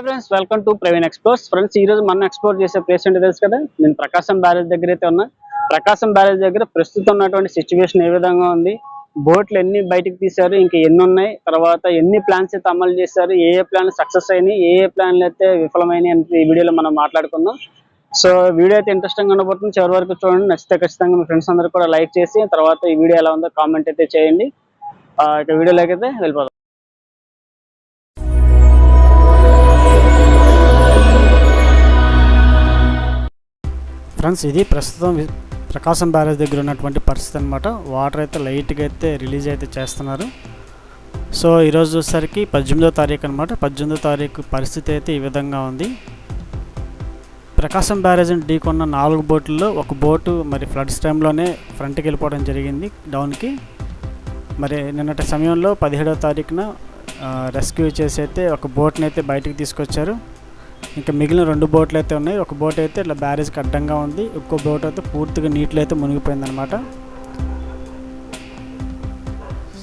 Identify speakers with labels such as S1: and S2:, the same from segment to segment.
S1: Friends, welcome to Praveen explores. Friends, ఈ రోజు మనం ఎక్స్ప్లోర్ చేసే ప్లేస్ ఏంటో తెలుసు కదా. నేను ప్రకాశం బ్యారేజ్ దగ్గర అయితే ఉన్నా. ప్రకాశం బ్యారేజ్ దగ్గర ప్రస్తుతం ఉన్నటువంటి సిచ్యువేషన్ ఏ విధంగా ఉంది, బోట్లు ఎన్ని బయటకు తీశారు, ఇంకా ఎన్ని ఉన్నాయి, తర్వాత ఎన్ని ప్లాన్స్ అయితే అమలు చేశారు, ఏ ప్లాన్ సక్సెస్ అయినాయి, ఏ ప్లాన్లు అయితే విఫలమైనాయి అంటే ఈ వీడియోలో మనం మాట్లాడుకుందాం. సో వీడియో అయితే ఇంట్రెస్టింగ్ ఉండబోతుంది, చివరి వరకు చూడండి. నచ్చితే ఖచ్చితంగా మీ ఫ్రెండ్స్ అందరూ కూడా లైక్ చేసి తర్వాత ఈ వీడియో ఎలా ఉందో కామెంట్ అయితే చేయండి. ఇక వీడియోలోకి అయితే వెళ్ళిపోదాం. ఫ్రెండ్స్, ఇది ప్రస్తుతం ప్రకాశం బ్యారేజ్ దగ్గర ఉన్నటువంటి పరిస్థితి అనమాట. వాటర్ అయితే లైట్గా అయితే రిలీజ్ అయితే చేస్తున్నారు. సో ఈరోజు చూసేసరికి 18వ తారీఖు అనమాట. 18వ తారీఖు పరిస్థితి అయితే ఈ విధంగా ఉంది. ప్రకాశం బ్యారేజ్ని ఢీకొన్న 4 బోట్లలో ఒక బోటు మరి ఫ్లడ్స్ టైంలోనే ఫ్రంట్కి వెళ్ళిపోవడం జరిగింది డౌన్కి. మరి నిన్నటి సమయంలో 17వ తారీఖున రెస్క్యూ చేసి అయితే ఒక బోట్ని అయితే బయటికి తీసుకొచ్చారు. ఇంకా మిగిలిన 2 బోట్లు అయితే ఉన్నాయి. ఒక బోట్ అయితే ఇట్లా బ్యారేజ్కి అడ్డంగా ఉంది, ఇంకో బోట్ అయితే పూర్తిగా నీటిలో అయితే మునిగిపోయిందనమాట.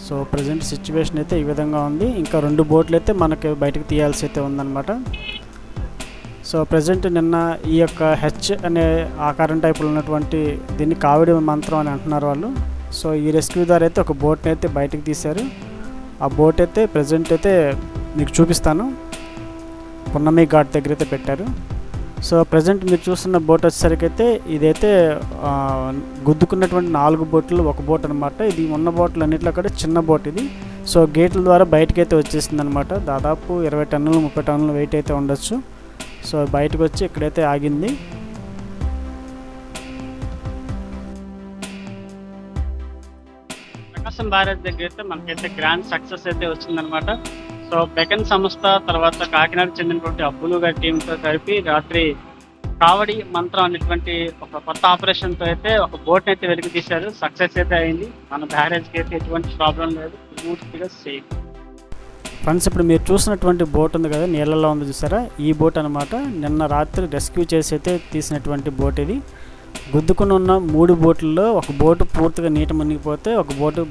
S1: సో ప్రజెంట్ సిచ్యువేషన్ అయితే ఈ విధంగా ఉంది. ఇంకా 2 బోట్లు అయితే మనకి బయటకు తీయాల్సి అయితే ఉందన్నమాట. సో ప్రజెంట్ నిన్న ఈ యొక్క హెచ్ అనే ఆకారం టైపులో ఉన్నటువంటి దీన్ని కావిడి మంత్రం అని అంటున్నారు వాళ్ళు. సో ఈ రెస్క్యూ ద్వారా అయితే ఒక బోట్ని అయితే బయటకు తీశారు. ఆ బోట్ అయితే ప్రజెంట్ అయితే మీకు చూపిస్తాను. పున్నమి ఘాట్ దగ్గర అయితే పెట్టారు. సో ప్రజెంట్ మీరు చూస్తున్న బోట్ వచ్చేసరికి అయితే ఇదైతే గుద్దుకున్నటువంటి 4 బోట్లు ఒక బోట్ అనమాట. ఇది ఉన్న బోట్లు అన్నింటిలో కూడా చిన్న బోట్ ఇది. సో గేట్ల ద్వారా బయటకు అయితే వచ్చేసింది అనమాట. దాదాపు 20 టన్నులు 30 టన్నులు వెయిట్ అయితే ఉండొచ్చు. సో బయటకు వచ్చి ఇక్కడైతే ఆగింది. ప్రకాశం బ్యారేజ్ దగ్గర అయితే మనకైతే గ్రాండ్ సక్సెస్ అయితే వచ్చిందనమాట. సో బెకన్ సంస్థ తర్వాత కాకినాడ చెందినటువంటి అబ్బులు గారి టీంతో కలిపి రాత్రి కావడి మంత్రం అనేటువంటి ఒక కొత్త ఆపరేషన్తో అయితే ఒక బోట్ని అయితే వెలికి తీశారు. సక్సెస్ అయితే అయింది. మన బ్యారేజ్కి అయితే ఎటువంటి ప్రాబ్లం లేదు, పూర్తిగా సేఫ్. ఫ్రెండ్స్, ఇప్పుడు మీరు చూసినటువంటి బోట్ ఉంది కదా, నీళ్ళల్లో ఉంది చూసారా, ఈ బోట్ అనమాట. నిన్న రాత్రి రెస్క్యూ చేసి అయితే తీసినటువంటి బోట్ ఇది. గుద్దుకుని ఉన్న 3 బోట్లలో ఒక బోటు పూర్తిగా నీట మునిగిపోతే ఒక బోటు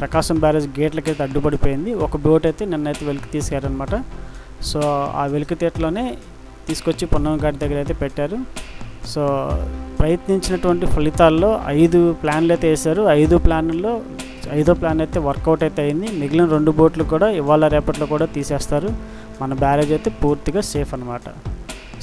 S1: ప్రకాశం బ్యారేజ్ గేట్లకైతే అడ్డుపడిపోయింది. ఒక బోట్ అయితే నిన్నైతే వెలికి తీసారనమాట. సో ఆ వెలికి తీటలోనే తీసుకొచ్చి పున్నమి ఘాట్ దగ్గర అయితే పెట్టారు. సో ప్రయత్నించినటువంటి ఫలితాల్లో 5 ప్లాన్లు అయితే వేశారు. 5 ప్లాన్లలో 5వ ప్లాన్ అయితే వర్కౌట్ అయితే అయింది. మిగిలిన 2 బోట్లు కూడా ఇవాళ రేపట్లో కూడా తీసేస్తారు. మన బ్యారేజ్ అయితే పూర్తిగా సేఫ్ అనమాట.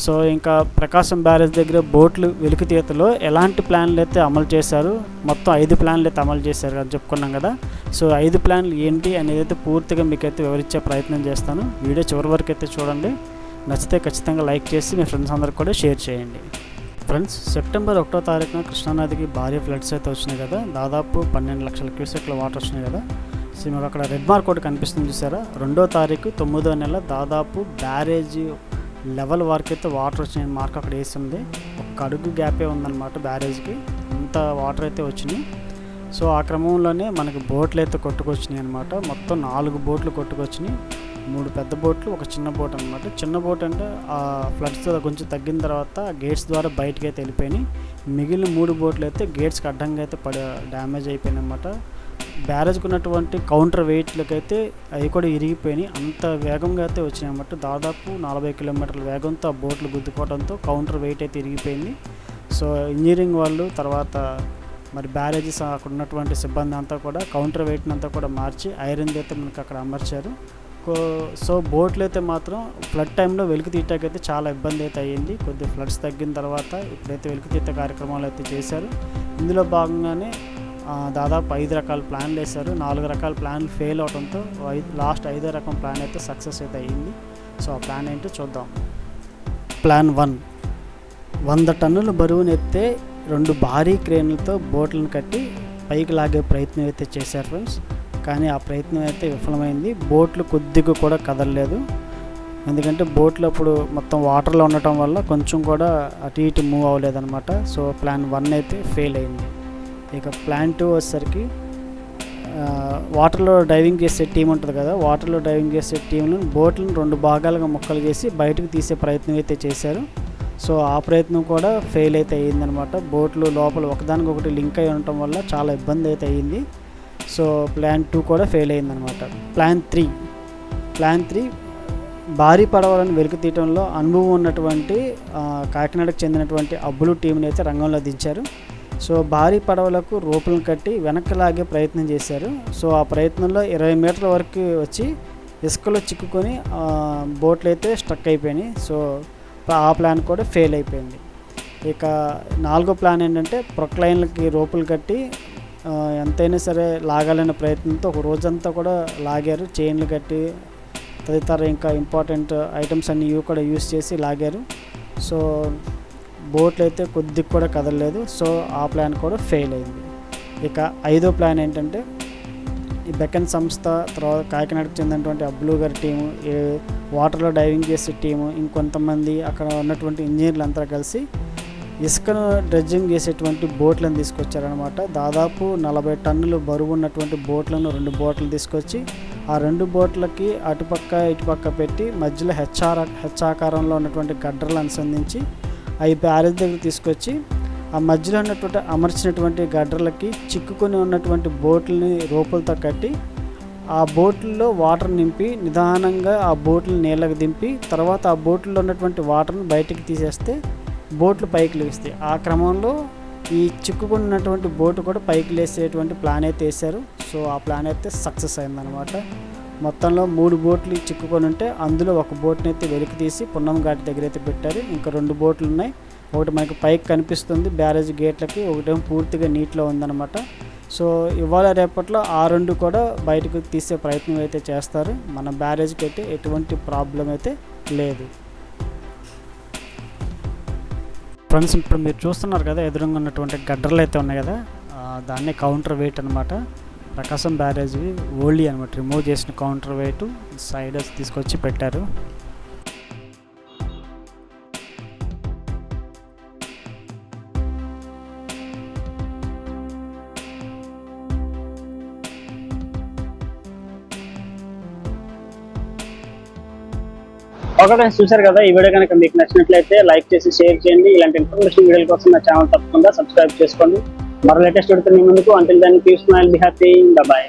S1: సో ఇంకా ప్రకాశం బ్యారేజ్ దగ్గర బోట్లు వెలికితీతలో ఎలాంటి ప్లాన్లు అయితే అమలు చేశారు, మొత్తం 5 ప్లాన్లు అయితే అమలు చేశారు అని చెప్పుకున్నాం కదా. సో 5 ప్లాన్లు ఏంటి అనేది అయితే పూర్తిగా మీకైతే వివరించే ప్రయత్నం చేస్తాను. వీడియో చివరి వరకు అయితే చూడండి. నచ్చితే ఖచ్చితంగా లైక్ చేసి మీ ఫ్రెండ్స్ అందరికి కూడా షేర్ చేయండి. ఫ్రెండ్స్, సెప్టెంబర్ 1వ తారీఖున కృష్ణానదికి భారీ ఫ్లడ్స్ అయితే వచ్చినాయి కదా. దాదాపు 12 లక్షల క్యూసెక్ల వాటర్ వచ్చినాయి కదా. సో మీకు అక్కడ రెడ్ మార్క్ ఒకటి కనిపిస్తుంది చూసారా. 2వ తారీఖు 9వ నెల దాదాపు బ్యారేజ్ లెవెల్ వరకు అయితే వాటర్ వచ్చిన మార్క్ అక్కడ వేసింది. ఒక అడుగు గ్యాపే ఉందన్నమాట బ్యారేజ్కి, అంత వాటర్ అయితే వచ్చినాయి. సో ఆ క్రమంలోనే మనకి బోట్లు అయితే కొట్టుకొచ్చినాయి అనమాట. మొత్తం 4 బోట్లు కొట్టుకొచ్చినాయి. 3 పెద్ద బోట్లు, ఒక చిన్న బోట్ అనమాట. చిన్న బోట్ అంటే ఆ ఫ్లడ్స్ కొంచెం తగ్గిన తర్వాత గేట్స్ ద్వారా బయటకి అయితే వెళ్ళిపోయినాయి. మిగిలిన 3 బోట్లు అయితే గేట్స్కి అడ్డంగా అయితే డ్యామేజ్ అయిపోయినాయి అనమాట. బ్యారేజ్కి ఉన్నటువంటి కౌంటర్ వెయిట్లకి అయితే అవి కూడా ఇరిగిపోయినాయి. అంత వేగంగా అయితే వచ్చినాయి అన్నమాట. దాదాపు 40 కిలోమీటర్ల వేగంతో ఆ బోట్లు గుద్దుకోవడంతో కౌంటర్ వెయిట్ అయితే ఇరిగిపోయింది. సో ఇంజనీరింగ్ వాళ్ళు తర్వాత మరి బ్యారేజెస్ అక్కడ ఉన్నటువంటి సిబ్బంది అంతా కూడా కౌంటర్ వెయిట్ని అంతా కూడా మార్చి ఐరన్ అయితే మనకు అక్కడ అమర్చారు. సో బోట్లు అయితే మాత్రం ఫ్లడ్ టైంలో వెలికి తీయటాకైతే చాలా ఇబ్బంది అయితే అయ్యింది. కొద్దిగా ఫ్లడ్స్ తగ్గిన తర్వాత ఇప్పుడైతే వెలికి తీత కార్యక్రమాలు అయితే చేశారు. ఇందులో భాగంగానే దాదాపు 5 రకాల ప్లాన్లు వేశారు. 4 రకాల ప్లాన్లు ఫెయిల్ అవడంతో లాస్ట్ 5వ రకం ప్లాన్ అయితే సక్సెస్ అయితే అయ్యింది. సో ఆ ప్లాన్ ఏంటో చూద్దాం. ప్లాన్ 1, 100 టన్నుల బరువును ఎత్తే 2 భారీ క్రేన్లతో బోట్లను కట్టి పైకి లాగే ప్రయత్నం అయితే చేశారు ఫ్రెండ్స్. కానీ ఆ ప్రయత్నం అయితే విఫలమైంది. బోట్లు కొద్దిగా కూడా కదలలేదు. ఎందుకంటే బోట్లు అప్పుడు మొత్తం వాటర్లో ఉండటం వల్ల కొంచెం కూడా అటు ఇటు మూవ్ అవ్వలేదన్నమాట. సో ప్లాన్ 1 అయితే ఫెయిల్ అయింది. ఇక ప్లాన్ 2 వచ్చేసరికి వాటర్లో డైవింగ్ చేసే టీం ఉంటుంది కదా, వాటర్లో డైవింగ్ చేసే టీంను బోట్లను 2 భాగాలుగా ముక్కలు చేసి బయటకు తీసే ప్రయత్నం అయితే చేశారు. సో ఆ ప్రయత్నం కూడా ఫెయిల్ అయితే అయ్యిందనమాట. బోట్లు లోపల ఒకదానికొకటి లింక్ అయి ఉండటం వల్ల చాలా ఇబ్బంది అయితే అయ్యింది. సో ప్లాన్ 2 కూడా ఫెయిల్ అయిందనమాట. ప్లాన్ 3
S2: భారీ పడవలను వెలికి తీయటంలో అనుభవం ఉన్నటువంటి కాకినాడకు చెందినటువంటి అబ్బులు టీంని అయితే రంగంలో దించారు. సో భారీ పడవలకు రోపులను కట్టి వెనక్కి లాగే ప్రయత్నం చేశారు. సో ఆ ప్రయత్నంలో 20 మీటర్ల వరకు వచ్చి ఇసుకలో చిక్కుకొని బోట్లు అయితే స్ట్రక్ అయిపోయినాయి. సో ఆ ప్లాన్ కూడా ఫెయిల్ అయిపోయింది. ఇక 4వ ప్లాన్ ఏంటంటే ప్రొక్లైన్లకి రోపులు కట్టి ఎంతైనా సరే లాగాలనే ప్రయత్నంతో ఒక రోజంతా కూడా లాగారు. చైన్లు కట్టి తదితర ఇంకా ఇంపార్టెంట్ ఐటమ్స్ అన్నీ కూడా యూస్ చేసి లాగారు. సో బోట్లు అయితే కొద్దిగా కూడా కదలలేదు. సో ఆ ప్లాన్ కూడా ఫెయిల్ అయింది. ఇక 5వ ప్లాన్ ఏంటంటే ఈ బెకన్ సంస్థ, తర్వాత కాకినాడకు చెందినటువంటి అబ్బులు గారి టీము, వాటర్లో డైవింగ్ చేసే టీము, ఇంకొంతమంది అక్కడ ఉన్నటువంటి ఇంజనీర్లు అంతా కలిసి ఇసుకను డ్రెడ్జింగ్ చేసేటువంటి బోట్లను తీసుకొచ్చారనమాట. దాదాపు 40 టన్నులు బరువు ఉన్నటువంటి బోట్లను 2 బోట్లు తీసుకొచ్చి ఆ 2 బోట్లకి అటుపక్క ఇటుపక్క పెట్టి మధ్యలో హెచ్చాకారంలో ఉన్నటువంటి గడ్డర్లు అనుసంధించి అవి బ్యారేజ్ దగ్గర తీసుకొచ్చి ఆ మధ్యలో ఉన్నటువంటి అమర్చినటువంటి గడ్డర్లకి చిక్కుకొని ఉన్నటువంటి బోట్లని రోపులతో కట్టి ఆ బోట్లలో వాటర్ నింపి నిదానంగా ఆ బోట్లను నీళ్ళకి దింపి తర్వాత ఆ బోట్లో ఉన్నటువంటి వాటర్ని బయటికి తీసేస్తే బోట్లు పైకి లేస్తాయి. ఆ క్రమంలో ఈ చిక్కుకున్నటువంటి బోటు కూడా పైకి లేసేటువంటి ప్లాన్ అయితే వేశారు. సో ఆ ప్లాన్ అయితే సక్సెస్ అయిందనమాట. మొత్తంలో 3 బోట్లు చిక్కుకొని ఉంటే అందులో ఒక బోట్ని అయితే వెలికి తీసి పున్నం ఘాటి దగ్గర అయితే పెట్టారు. ఇంకా 2 బోట్లు ఉన్నాయి. ఒకటి మనకి పైకి కనిపిస్తుంది బ్యారేజ్ గేట్లకి, ఒకటేమో పూర్తిగా నీటిలో ఉందన్నమాట. సో ఇవాళ రేపట్లో ఆ 2 కూడా బయటకు తీసే ప్రయత్నం అయితే చేస్తారు. మన బ్యారేజ్కి అయితే ఎటువంటి ప్రాబ్లం అయితే లేదు. ఫ్రెండ్స్, ఇప్పుడు మీరు చూస్తున్నారు కదా ఎదురుగా ఉన్నటువంటి గడ్డర్లు అయితే ఉన్నాయి కదా, దాన్ని కౌంటర్ వెయిట్ అనమాట. ప్రకాశం బ్యారేజ్వి ఓల్డీ అనమాట, రిమూవ్ చేసిన కౌంటర్ వెయిట్ సైడ్ తీసుకొచ్చి పెట్టారు.
S1: ఓకే ఫ్రెండ్స్, చూసారు కదా. ఈ వీడియో కనుక మీకు నచ్చినట్లయితే లైక్ చేసి షేర్ చేయండి. ఇలాంటి ఇన్ఫర్మేషన్ వీడియోల కోసం నా ఛానల్ తప్పకుండా సబ్స్క్రైబ్ చేసుకోండి. మరో లేటెస్ట్ వీడియోతో మీ ముందుకు. Until then keep smile, be happy, bye by.